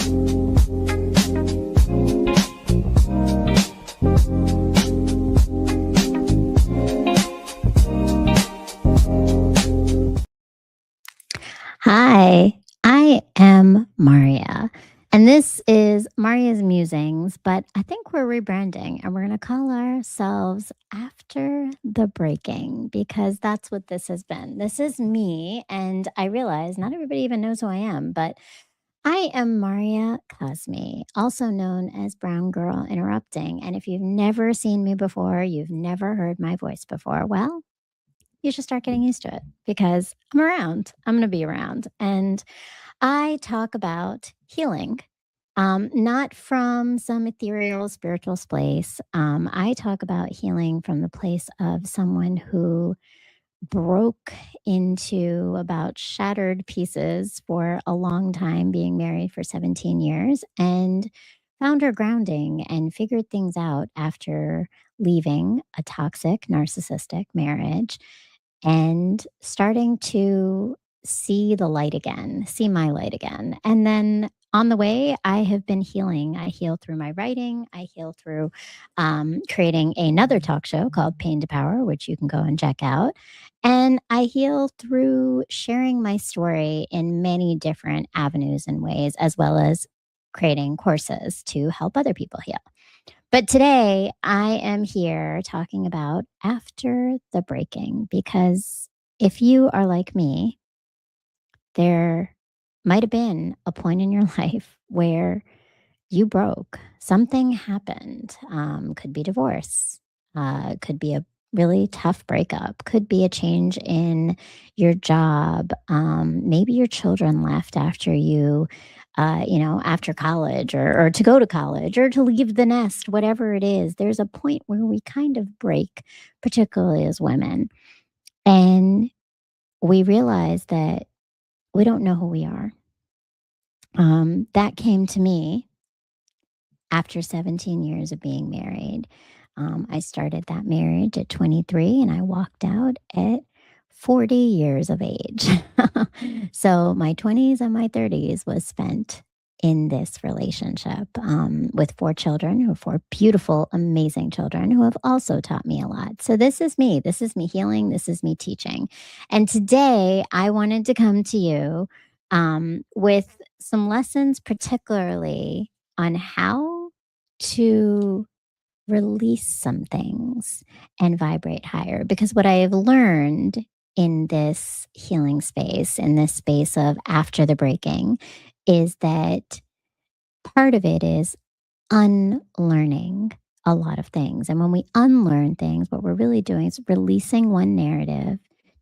Hi, I am Marya, and this is Marya's Musings, but I think we're rebranding and we're going to call ourselves After the Breaking because that's what this has been. This is me, and I realize not everybody even knows who I am, but I am Marya Cosme, also known as Brown Girl Interrupting. And if you've never seen me before, you've never heard my voice before, well, you should start getting used to it because I'm around. I'm going to be around. And I talk about healing, not from some ethereal spiritual place. I talk about healing from the place of someone who broke into about shattered pieces for a long time, being married for 17 years, and found her grounding and figured things out after leaving a toxic, narcissistic marriage and starting to see the light again, see my light again. And then on the way, I have been healing. I heal through my writing. I heal through creating another talk show called Pain to Power, which you can go and check out. And I heal through sharing my story in many different avenues and ways, as well as creating courses to help other people heal. But today I am here talking about after the breaking because if you are like me, there might have been a point in your life where you broke. Something happened. Could be divorce. Could be a really tough breakup. Could be a change in your job. Maybe your children left after after college or to go to college or to leave the nest, whatever it is. There's a point where we kind of break, particularly as women. And we realize that we don't know who we are. That came to me after 17 years of being married. I started that marriage at 23 and I walked out at 40 years of age. So my 20s and my 30s was spent in this relationship with four children, who are four beautiful, amazing children who have also taught me a lot. So this is me. This is me healing. This is me teaching. And today I wanted to come to you with some lessons, particularly on how to release some things and vibrate higher. Because what I have learned in this healing space, in this space of after the breaking, is that part of it is unlearning a lot of things. And when we unlearn things, what we're really doing is releasing one narrative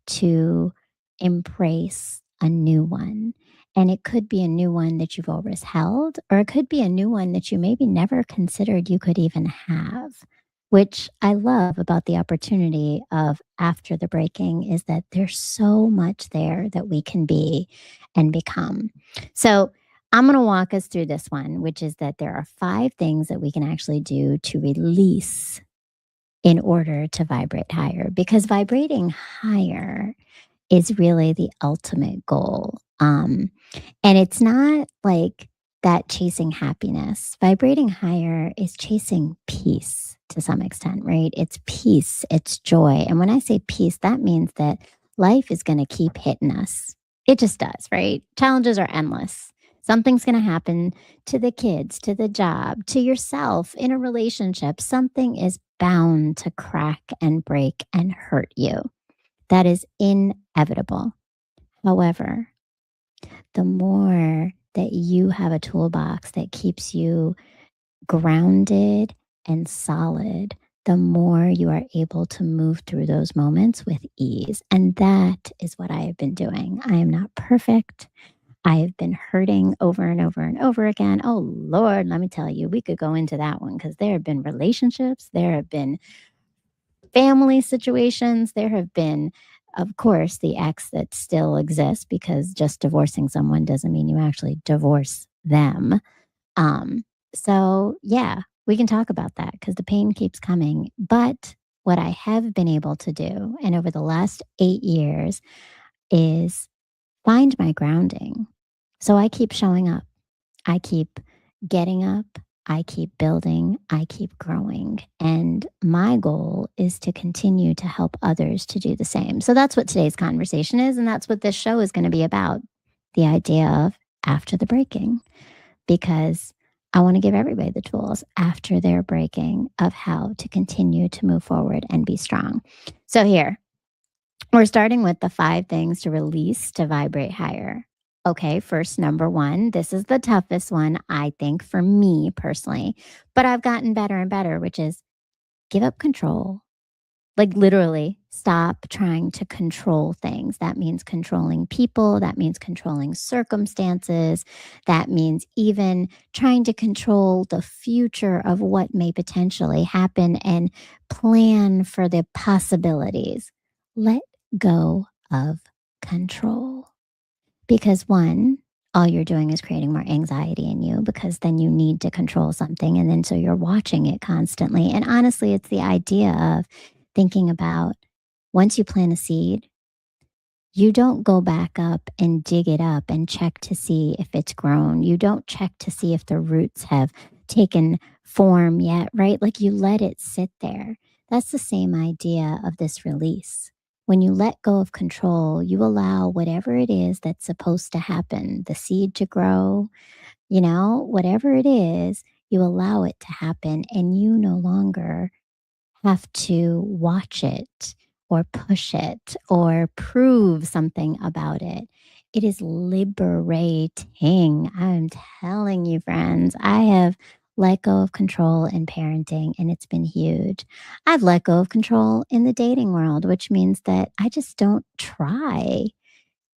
to embrace a new one. And it could be a new one that you've always held, or it could be a new one that you maybe never considered you could even have, which I love about the opportunity of after the breaking is that there's so much there that we can be and become. So I'm going to walk us through this one, which is that there are 5 things that we can actually do to release in order to vibrate higher, because vibrating higher is really the ultimate goal. And it's not like that chasing happiness. Vibrating higher is chasing peace to some extent, right? It's peace, it's joy. And when I say peace, that means that life is going to keep hitting us. It just does, right? Challenges are endless. Something's going to happen to the kids, to the job, to yourself, in a relationship. Something is bound to crack and break and hurt you. That is inevitable. However, the more that you have a toolbox that keeps you grounded and solid, the more you are able to move through those moments with ease. And that is what I have been doing. I am not perfect. I have been hurting over and over and over again. Oh, Lord, let me tell you, we could go into that one because there have been relationships, there have been family situations, there have been, of course, the ex that still exists, because just divorcing someone doesn't mean you actually divorce them. So, yeah, we can talk about that because the pain keeps coming. But what I have been able to do, and over the last 8 years, is find my grounding. So I keep showing up. I keep getting up, I keep building, I keep growing. And my goal is to continue to help others to do the same. So that's what today's conversation is. And that's what this show is going to be about, the idea of after the breaking, because I want to give everybody the tools after their breaking of how to continue to move forward and be strong. So here, we're starting with the 5 things to release to vibrate higher. Okay, first, number 1, this is the toughest one, I think, for me personally, but I've gotten better and better, which is give up control. Like, literally, stop trying to control things. That means controlling people, that means controlling circumstances, that means even trying to control the future of what may potentially happen and plan for the possibilities. Let go of control. Because one, all you're doing is creating more anxiety in you because then you need to control something. And then so you're watching it constantly. And honestly, it's the idea of thinking about once you plant a seed, you don't go back up and dig it up and check to see if it's grown. You don't check to see if the roots have taken form yet, right? Like you let it sit there. That's the same idea of this release. When you let go of control, you allow whatever it is that's supposed to happen, the seed to grow, whatever it is, you allow it to happen and you no longer have to watch it or push it or prove something about it. It is liberating. I'm telling you, friends, I have let go of control in parenting and it's been huge. I've let go of control in the dating world, which means that I just don't try.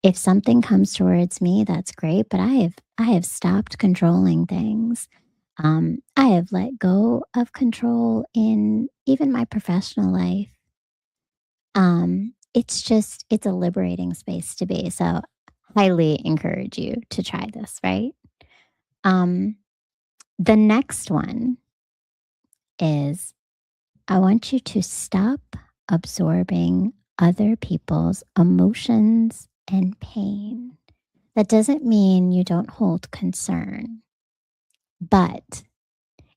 If something comes towards me, that's great, but I have stopped controlling things. I have let go of control in even my professional life. It's a liberating space to be. So highly encourage you to try this, right? Um, the next one is I want you to stop absorbing other people's emotions and pain. That doesn't mean you don't hold concern, but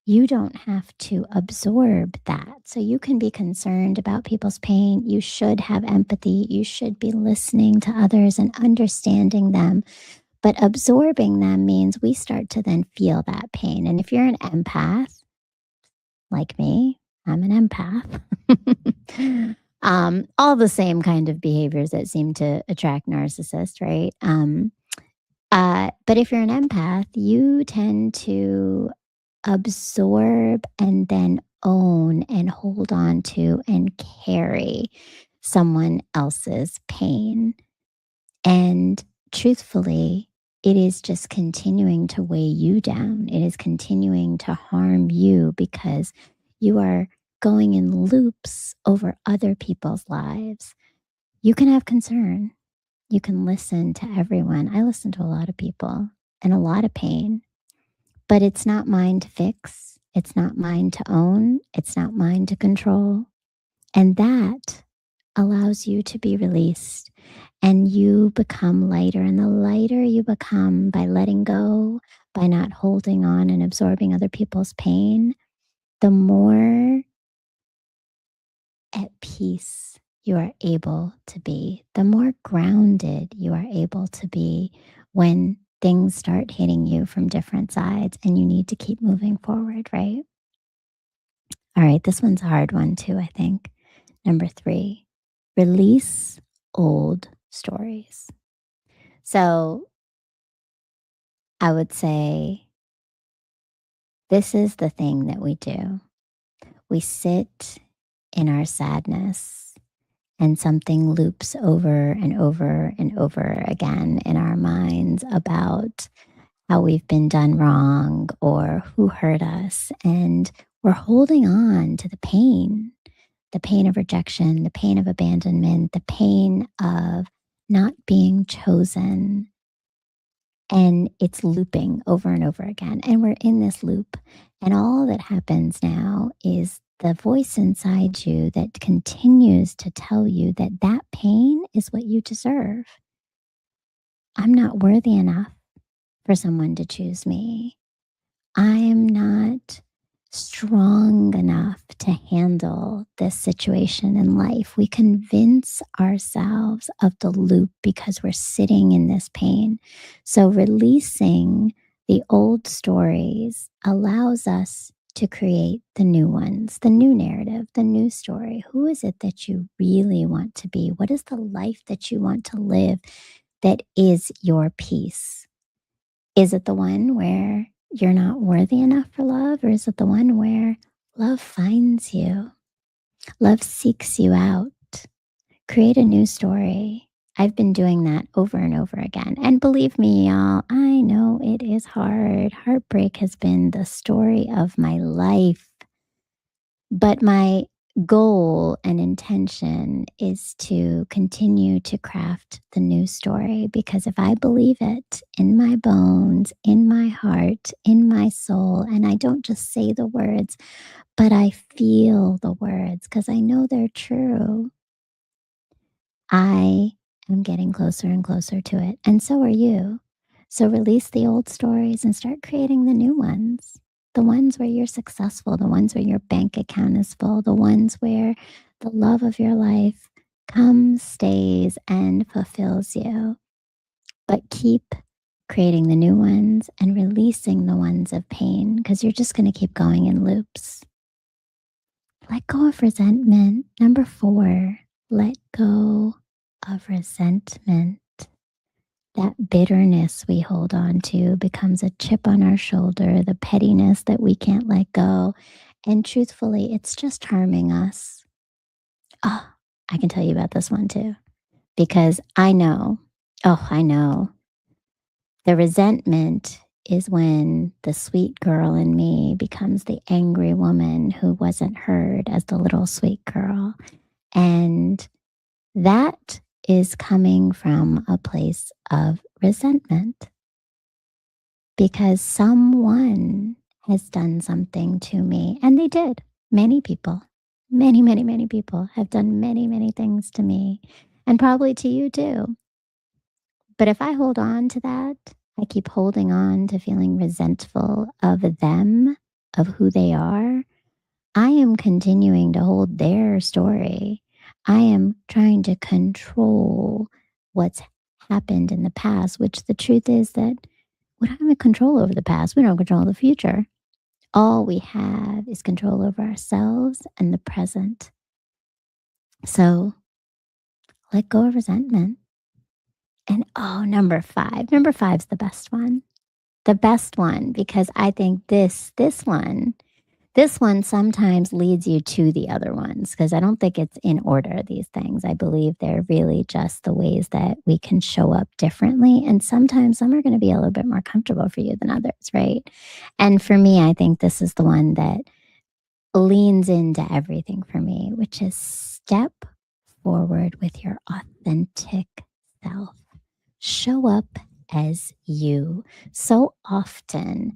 you don't have to absorb that. So you can be concerned about people's pain. You should have empathy. You should be listening to others and understanding them. But absorbing them means we start to then feel that pain. And if you're an empath, like me, I'm an empath. All the same kind of behaviors that seem to attract narcissists, right? But if you're an empath, you tend to absorb and then own and hold on to and carry someone else's pain. And truthfully, it is just continuing to weigh you down. It is continuing to harm you because you are going in loops over other people's lives. You can have concern. You can listen to everyone. I listen to a lot of people and a lot of pain, but it's not mine to fix. It's not mine to own. It's not mine to control. And that allows you to be released and you become lighter. And the lighter you become by letting go, by not holding on and absorbing other people's pain, the more at peace you are able to be, the more grounded you are able to be when things start hitting you from different sides and you need to keep moving forward, right? All right, this one's a hard one too, I think. Number 3, release old stories. So I would say this is the thing that we do. We sit in our sadness and something loops over and over and over again in our minds about how we've been done wrong or who hurt us. And we're holding on to the pain of rejection, the pain of abandonment, the pain of not being chosen. And it's looping over and over again. And we're in this loop. And all that happens now is the voice inside you that continues to tell you that that pain is what you deserve. I'm not worthy enough for someone to choose me. I am not strong enough to handle this situation in life. We convince ourselves of the loop because we're sitting in this pain. So, releasing the old stories allows us to create the new ones, the new narrative, the new story. Who is it that you really want to be? What is the life that you want to live that is your peace? Is it the one where you're not worthy enough for love? Or is it the one where love finds you? Love seeks you out. Create a new story. I've been doing that over and over again. And believe me, y'all, I know it is hard. Heartbreak has been the story of my life. But my goal and intention is to continue to craft the new story, because if I believe it in my bones, in my heart, in my soul, and I don't just say the words, but I feel the words because I know they're true, I am getting closer and closer to it. And so are you. So release the old stories and start creating the new ones. The ones where you're successful, the ones where your bank account is full, the ones where the love of your life comes, stays, and fulfills you. But keep creating the new ones and releasing the ones of pain, because you're just going to keep going in loops. Let go of resentment. Number 4, let go of resentment. That bitterness we hold on to becomes a chip on our shoulder, the pettiness that we can't let go. And truthfully, it's just harming us. Oh, I can tell you about this one too, because I know, I know, the resentment is when the sweet girl in me becomes the angry woman who wasn't heard as the little sweet girl. And that is coming from a place of resentment because someone has done something to me. And they did. Many people, many, many, many people have done many, many things to me, and probably to you too. But if I hold on to that, I keep holding on to feeling resentful of them, of who they are, I am continuing to hold their story. I am trying to control what's happened in the past, which the truth is that we don't have control over the past. We don't control the future. All we have is control over ourselves and the present. So let go of resentment. And number 5. Number 5 is the best one. The best one, because I think this one sometimes leads you to the other ones, because I don't think it's in order, these things. I believe they're really just the ways that we can show up differently. And sometimes some are going to be a little bit more comfortable for you than others, right? And for me, I think this is the one that leans into everything for me, which is step forward with your authentic self. Show up as you. So often,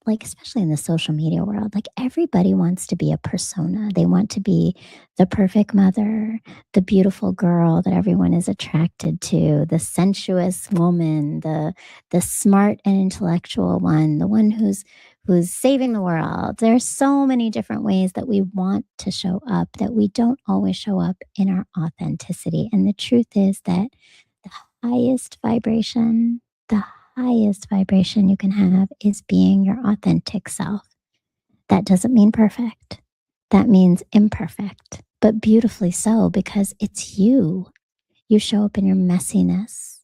especially in the social media world, everybody wants to be a persona. They want to be the perfect mother, the beautiful girl that everyone is attracted to, the sensuous woman, the smart and intellectual one, the one who's saving the world. There are so many different ways that we want to show up that we don't always show up in our authenticity. And the truth is that the highest vibration, the highest vibration you can have is being your authentic self. That doesn't mean perfect. That means imperfect, but beautifully so, because it's you. You show up in your messiness.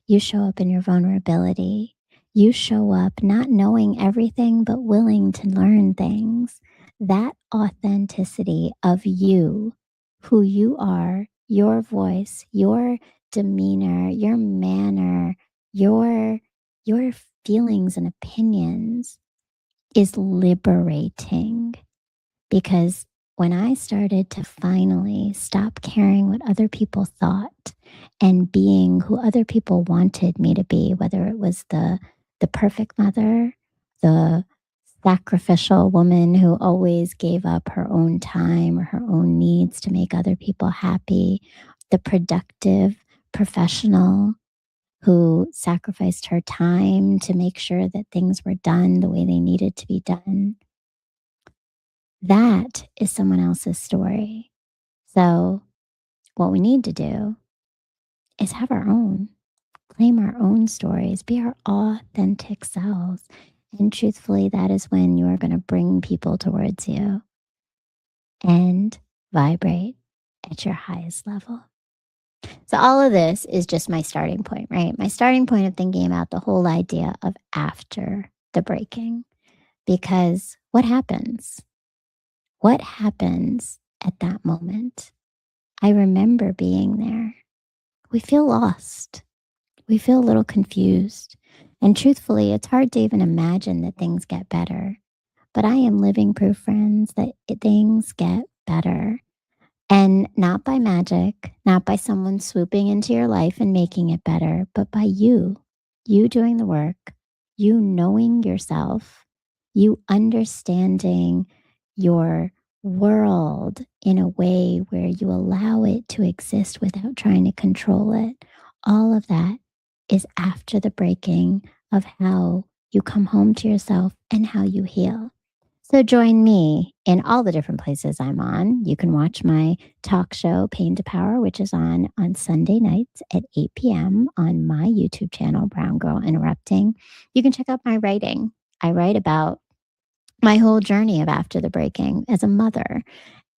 You show up in your vulnerability. You show up not knowing everything, but willing to learn things. That authenticity of you, who you are, your voice, your demeanor, your manner, your feelings and opinions is liberating. Because when I started to finally stop caring what other people thought and being who other people wanted me to be, whether it was the perfect mother, the sacrificial woman who always gave up her own time or her own needs to make other people happy, the productive professional who sacrificed her time to make sure that things were done the way they needed to be done. That is someone else's story. So, what we need to do is have our own, claim our own stories, be our authentic selves. And truthfully, that is when you are going to bring people towards you and vibrate at your highest level. So, all of this is just my starting point, right? My starting point of thinking about the whole idea of after the breaking. Because what happens? What happens at that moment? I remember being there. We feel lost. We feel a little confused. And truthfully, it's hard to even imagine that things get better. But I am living proof, friends, that things get better. And not by magic, not by someone swooping into your life and making it better, but by you doing the work, you knowing yourself, you understanding your world in a way where you allow it to exist without trying to control it. All of that is after the breaking of how you come home to yourself and how you heal. So join me in all the different places I'm on. You can watch my talk show, Pain to Power, which is on Sunday nights at 8 p.m. on my YouTube channel, Brown Girl Interrupting. You can check out my writing. I write about my whole journey of after the breaking as a mother,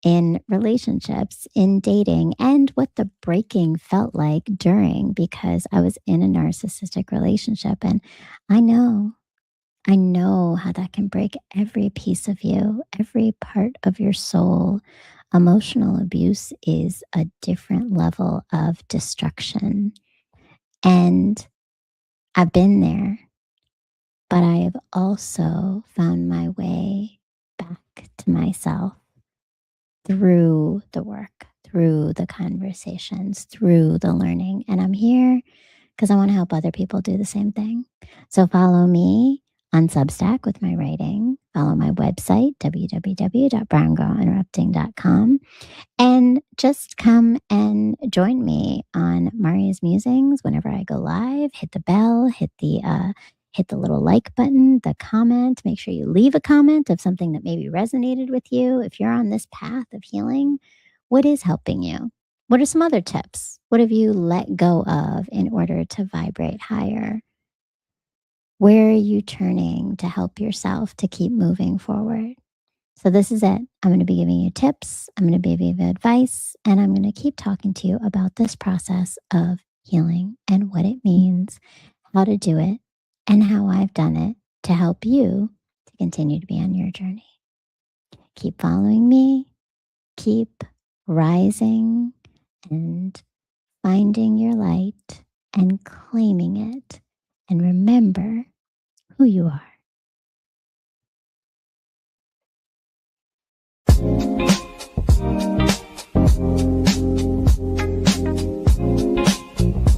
in relationships, in dating, and what the breaking felt like during, because I was in a narcissistic relationship. And I know I know how that can break every piece of you, every part of your soul. Emotional abuse is a different level of destruction. And I've been there, but I have also found my way back to myself through the work, through the conversations, through the learning. And I'm here because I want to help other people do the same thing. So follow me on Substack with my writing. Follow my website, www.browngirlinterrupting.com. And just come and join me on Marya's Musings whenever I go live. Hit the bell, hit the little like button, the comment. Make sure you leave a comment of something that maybe resonated with you. If you're on this path of healing, what is helping you? What are some other tips? What have you let go of in order to vibrate higher? Where are you turning to help yourself to keep moving forward? So this is it. I'm going to be giving you tips. I'm going to be giving you advice, and I'm going to keep talking to you about this process of healing and what it means, how to do it, and how I've done it to help you to continue to be on your journey. Keep following me, keep rising and finding your light and claiming it. And remember who you are.